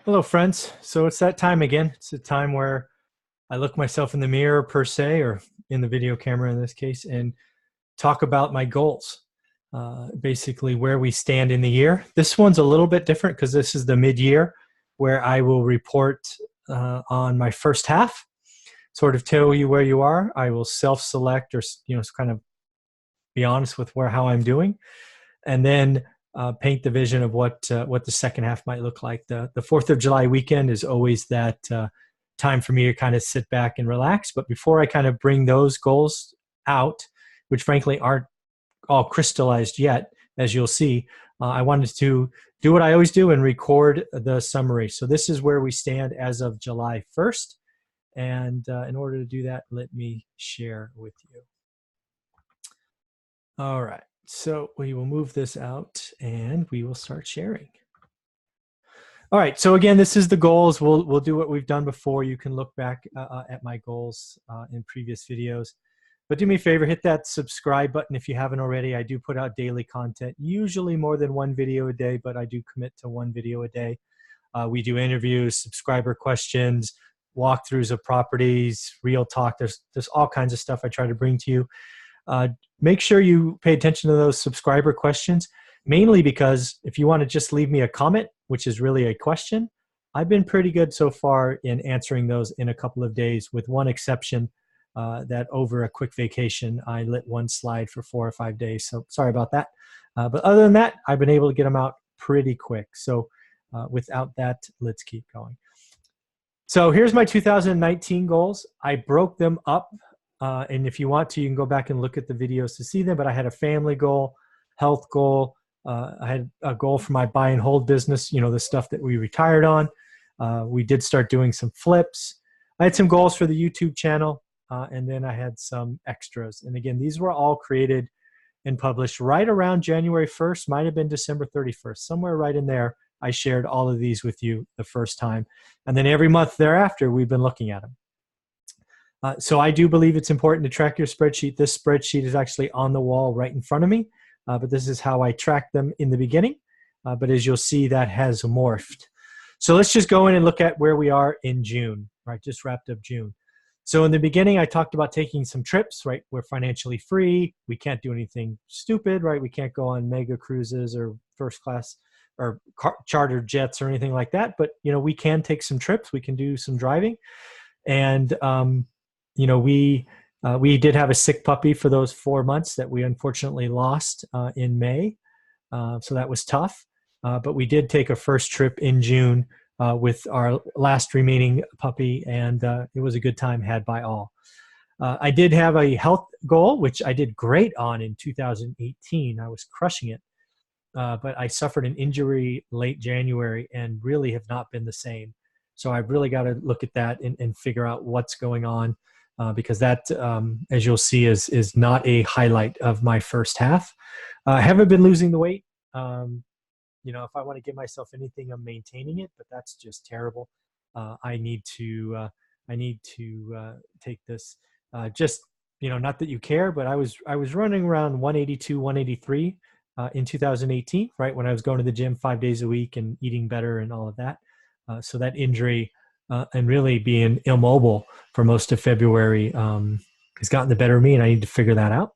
Hello, friends. So it's that time again. It's a time where I look myself in the mirror, per se, or in the video camera in this case, and talk about my goals. Basically, where we stand in the year. This one's a little bit different because this is the mid-year, where I will report on my first half, sort of tell you where you are. I will self-select, or kind of be honest with how I'm doing, and then paint the vision of what the second half might look like. The 4th of July weekend is always that time for me to kind of sit back and relax. But before I kind of bring those goals out, which frankly aren't all crystallized yet, as you'll see, I wanted to do what I always do and record the summary. So this is where we stand as of July 1st. And in order to do that, let me share with you. All right. So we will move this out and we will start sharing. All right. So again, this is the goals. We'll do what we've done before. You can look back at my goals in previous videos. But do me a favor, hit that subscribe button if you haven't already. I do put out daily content, usually more than one video a day, but I do commit to one video a day. We do interviews, subscriber questions, walkthroughs of properties, real talk. There's all kinds of stuff I try to bring to you. Make sure you pay attention to those subscriber questions, mainly because if you want to just leave me a comment, which is really a question, I've been pretty good so far in answering those in a couple of days, with one exception, that over a quick vacation, I lit one slide for 4 or 5 days. So sorry about that. But other than that, I've been able to get them out pretty quick. So without that, let's keep going. So here's my 2019 goals. I broke them up. And if you want to, you can go back and look at the videos to see them. But I had a family goal, health goal. I had a goal for my buy and hold business, the stuff that we retired on. We did start doing some flips. I had some goals for the YouTube channel. And then I had some extras. And again, these were all created and published right around January 1st, might have been December 31st, somewhere right in there. I shared all of these with you the first time. And then every month thereafter, we've been looking at them. So I do believe it's important to track your spreadsheet. This spreadsheet is actually on the wall right in front of me, but this is how I tracked them in the beginning. But as you'll see, that has morphed. So let's just go in and look at where we are in June, right? Just wrapped up June. So in the beginning, I talked about taking some trips, right? We're financially free. We can't do anything stupid, right? We can't go on mega cruises or first class or charter jets or anything like that. But, we can take some trips. We can do some driving. And, we did have a sick puppy for those 4 months that we unfortunately lost in May. So that was tough. But we did take a first trip in June with our last remaining puppy, and it was a good time had by all. I did have a health goal, which I did great on in 2018. I was crushing it, but I suffered an injury late January and really have not been the same. So I've really got to look at that and figure out what's going on, because that, as you'll see, is not a highlight of my first half. I haven't been losing the weight. If I want to give myself anything, I'm maintaining it, but that's just terrible. I need to take this. Not that you care, but I was running around 182, 183 in 2018, right when I was going to the gym 5 days a week and eating better and all of that. So that injury and really being immobile for most of February has gotten the better of me, and I need to figure that out.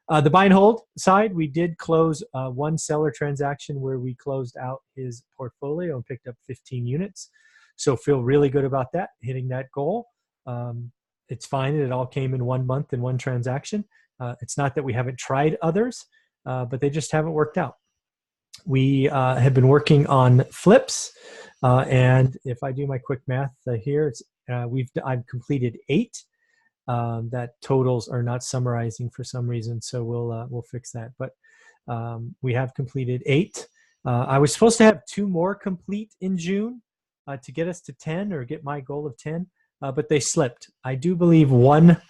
The buy and hold side, we did close one seller transaction where we closed out his portfolio and picked up 15 units. So feel really good about that, hitting that goal. It's fine that it all came in 1 month in one transaction. It's not that we haven't tried others, but they just haven't worked out. We have been working on flips. And if I do my quick math here, I've completed 8. That totals are not summarizing for some reason, so we'll fix that. But we have completed 8. I was supposed to have 2 more complete in June to get us to 10 or get my goal of 10, but they slipped. I do believe one.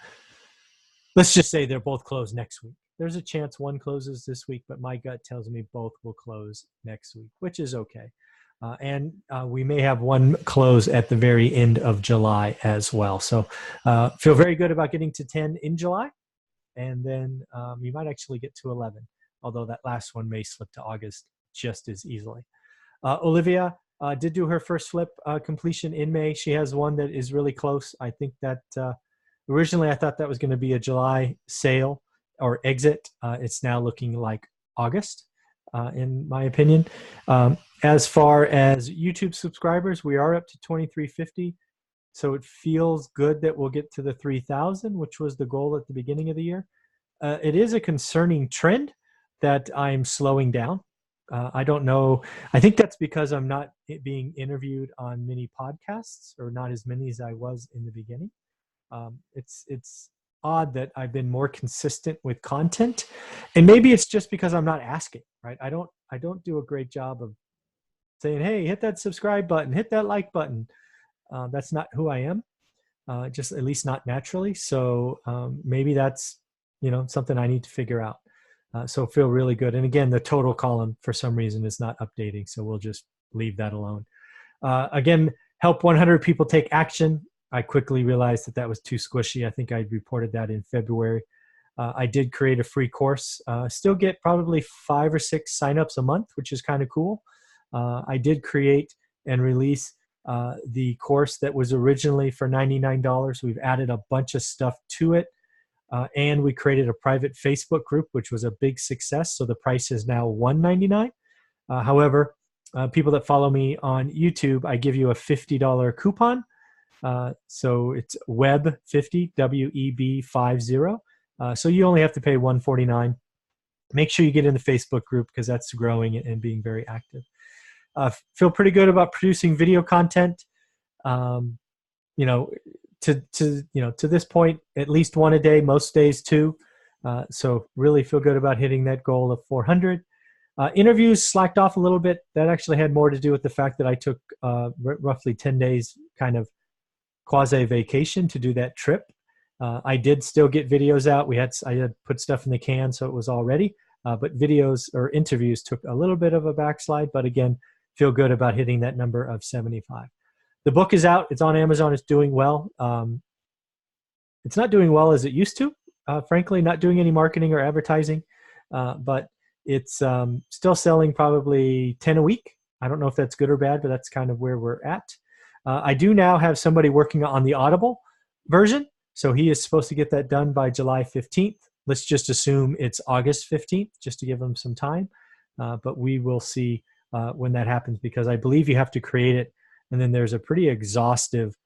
Let's just say they're both closed next week. There's a chance one closes this week, but my gut tells me both will close next week, which is okay. And we may have one close at the very end of July as well. So feel very good about getting to 10 in July. And then you might actually get to 11, although that last one may slip to August just as easily. Olivia, Did do her first flip completion in May. She has one that is really close. I think that originally I thought that was going to be a July sale or exit. It's now looking like August, in my opinion. As far as YouTube subscribers, we are up to 2,350. So it feels good that we'll get to the 3,000, which was the goal at the beginning of the year. It is a concerning trend that I'm slowing down. I don't know. I think that's because I'm not being interviewed on many podcasts, or not as many as I was in the beginning. It's odd that I've been more consistent with content, and maybe it's just because I'm not asking, right? I don't do a great job of saying, hey, hit that subscribe button, hit that like button. That's not who I am, just at least not naturally. So maybe that's, something I need to figure out. So feel really good. And again, the total column for some reason is not updating. So we'll just leave that alone. Again, help 100 people take action. I quickly realized that was too squishy. I think I reported that in February. I did create a free course. Still get probably 5 or 6 signups a month, which is kind of cool. I did create and release the course that was originally for $99. We've added a bunch of stuff to it. And we created a private Facebook group, which was a big success. So the price is now $199. However, people that follow me on YouTube, I give you a $50 coupon. So it's WEB50, WEB50. So you only have to pay $149. Make sure you get in the Facebook group because that's growing and being very active. Feel pretty good about producing video content. To this point, at least 1 a day, most days 2. So really feel good about hitting that goal of 400. Interviews slacked off a little bit. That actually had more to do with the fact that I took roughly 10 days kind of quasi vacation to do that trip. I did still get videos out. I had put stuff in the can, so it was all ready. But videos or interviews took a little bit of a backslide. But again, feel good about hitting that number of 75. The book is out. It's on Amazon. It's doing well. It's not doing well as it used to, frankly, not doing any marketing or advertising, but it's still selling probably 10 a week. I don't know if that's good or bad, but that's kind of where we're at. I do now have somebody working on the Audible version. So he is supposed to get that done by July 15th. Let's just assume it's August 15th, just to give him some time. But we will see when that happens, because I believe you have to create it. And then there's a pretty exhaustive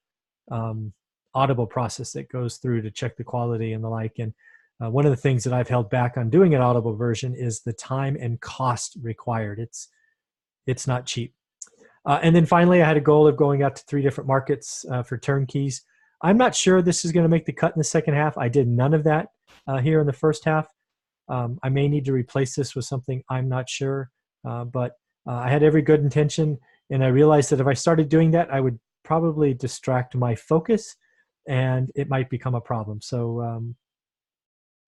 Audible process that goes through to check the quality and the like. And one of the things that I've held back on doing an Audible version is the time and cost required. It's not cheap. And then finally, I had a goal of going out to 3 different markets for turnkeys. I'm not sure this is going to make the cut in the second half. I did none of that here in the first half. I may need to replace this with something. I'm not sure. But I had every good intention. And I realized that if I started doing that, I would probably distract my focus and it might become a problem. So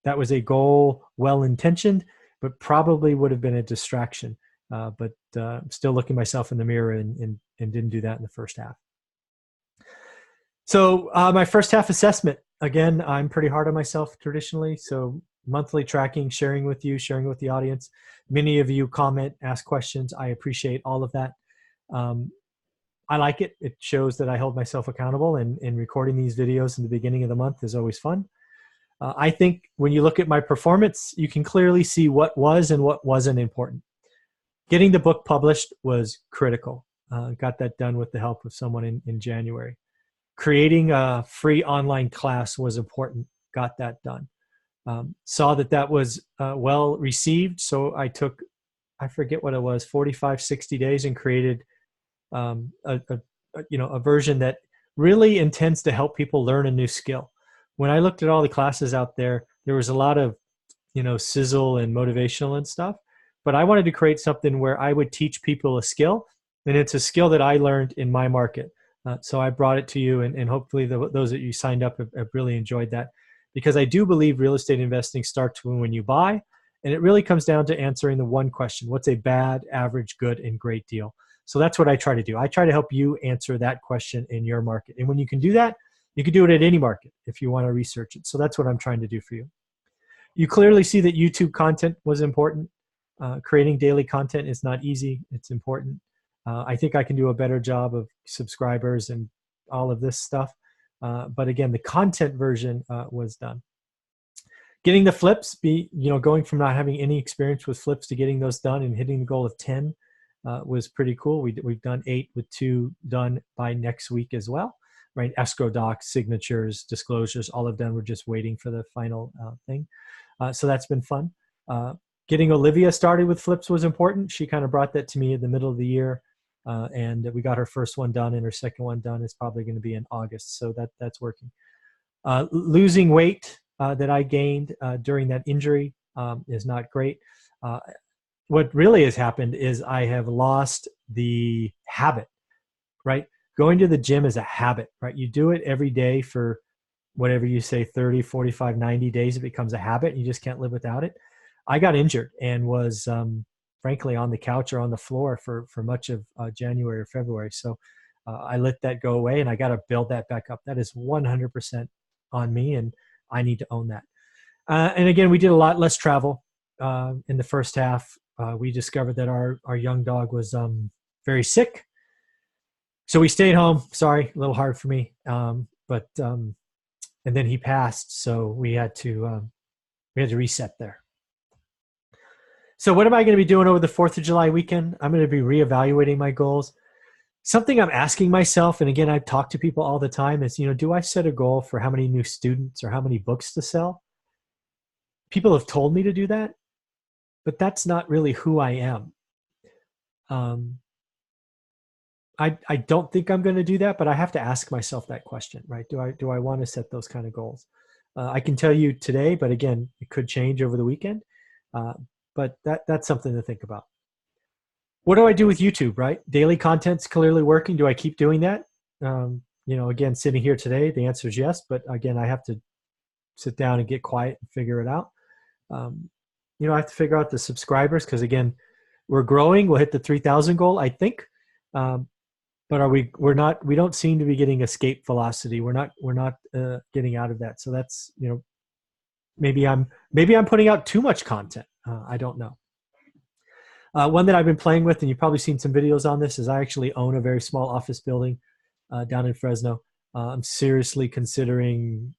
that was a goal, well-intentioned, but probably would have been a distraction. But I'm still looking myself in the mirror and didn't do that in the first half. So my first half assessment, again, I'm pretty hard on myself traditionally. So monthly tracking, sharing with you, sharing with the audience. Many of you comment, ask questions. I appreciate all of that. I like it. It shows that I hold myself accountable, and recording these videos in the beginning of the month is always fun. I think when you look at my performance, you can clearly see what was and what wasn't important. Getting the book published was critical. Got that done with the help of someone in January. Creating a free online class was important. Got that done. Saw that was well received. So I took, I forget what it was, 45, 60 days and created a version that really intends to help people learn a new skill. When I looked at all the classes out there, there was a lot of, sizzle and motivational and stuff, but I wanted to create something where I would teach people a skill, and it's a skill that I learned in my market. So I brought it to you, and hopefully those that you signed up have really enjoyed that, because I do believe real estate investing starts when you buy, and it really comes down to answering the one question: what's a bad, average, good, and great deal? So that's what I try to do. I try to help you answer that question in your market. And when you can do that, you can do it at any market if you want to research it. So that's what I'm trying to do for you. You clearly see that YouTube content was important. Creating daily content is not easy. It's important. I think I can do a better job of subscribers and all of this stuff. But again, the content version was done. Getting the flips, going from not having any experience with flips to getting those done and hitting the goal of 10 was pretty cool. We've done 8 with 2 done by next week as well, right? Escrow docs, signatures, disclosures, all of them. We're just waiting for the final thing. So that's been fun. Getting Olivia started with flips was important. She kind of brought that to me in the middle of the year. And we got her first one done, and her second one done is probably going to be in August. So that's working. Losing weight that I gained during that injury is not great. What really has happened is I have lost the habit, right? Going to the gym is a habit, right? You do it every day for whatever you say, 30, 45, 90 days. It becomes a habit. You just can't live without it. I got injured and was frankly on the couch or on the floor for much of January or February. So I let that go away, and I got to build that back up. That is 100% on me, and I need to own that. And again, we did a lot less travel in the first half. We discovered that our young dog was very sick. So we stayed home. Sorry, a little hard for me. And then he passed. So we had to reset there. So what am I going to be doing over the 4th of July weekend? I'm going to be reevaluating my goals. Something I'm asking myself, and again, I talk to people all the time, is, do I set a goal for how many new students or how many books to sell? People have told me to do that, but that's not really who I am. I don't think I'm going to do that, but I have to ask myself that question, right? Do I want to set those kind of goals? I can tell you today, but again, it could change over the weekend. But that's something to think about. What do I do with YouTube, right? Daily content's clearly working. Do I keep doing that? Again, sitting here today, the answer is yes. But again, I have to sit down and get quiet and figure it out. I have to figure out the subscribers because, again, we're growing. We'll hit the 3,000 goal, I think. But we don't seem to be getting escape velocity. We're not getting out of that. So that's, maybe I'm putting out too much content. I don't know. One that I've been playing with, and you've probably seen some videos on this, is I actually own a very small office building down in Fresno. I'm seriously considering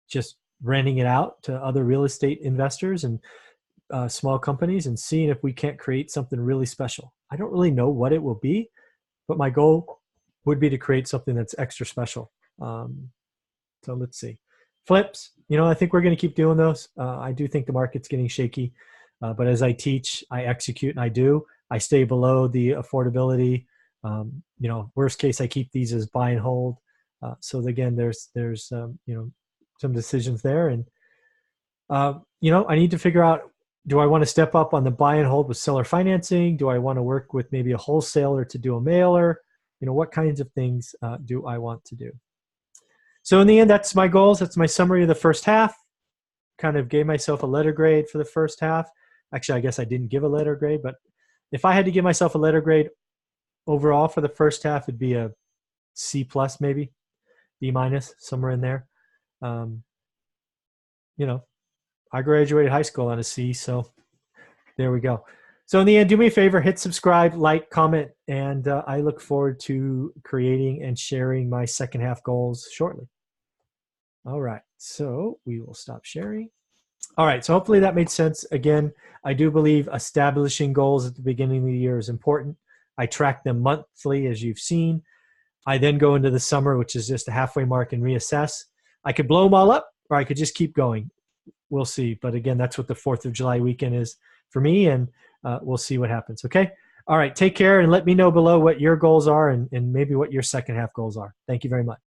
just renting it out to other real estate investors and small companies and seeing if we can't create something really special. I don't really know what it will be, but my goal would be to create something that's extra special. So let's see. Flips, I think we're going to keep doing those. I do think the market's getting shaky. But as I teach, I execute, and I do. I stay below the affordability. Worst case, I keep these as buy and hold. So again, there's some decisions there. And, I need to figure out, do I want to step up on the buy and hold with seller financing? Do I want to work with maybe a wholesaler to do a mailer? What kinds of things do I want to do? So in the end, that's my goals. That's my summary of the first half. Kind of gave myself a letter grade for the first half. Actually, I guess I didn't give a letter grade, but if I had to give myself a letter grade overall for the first half, it'd be a C plus, maybe B minus, somewhere in there. I graduated high school on a C, so there we go. So in the end, do me a favor, hit subscribe, like, comment, and I look forward to creating and sharing my second half goals shortly. All right, so we will stop sharing. All right, so hopefully that made sense. Again, I do believe establishing goals at the beginning of the year is important. I track them monthly, as you've seen. I then go into the summer, which is just a halfway mark, and reassess. I could blow them all up, or I could just keep going. We'll see. But again, that's what the 4th of July weekend is for me, and we'll see what happens, okay? All right, take care, and let me know below what your goals are and maybe what your second half goals are. Thank you very much.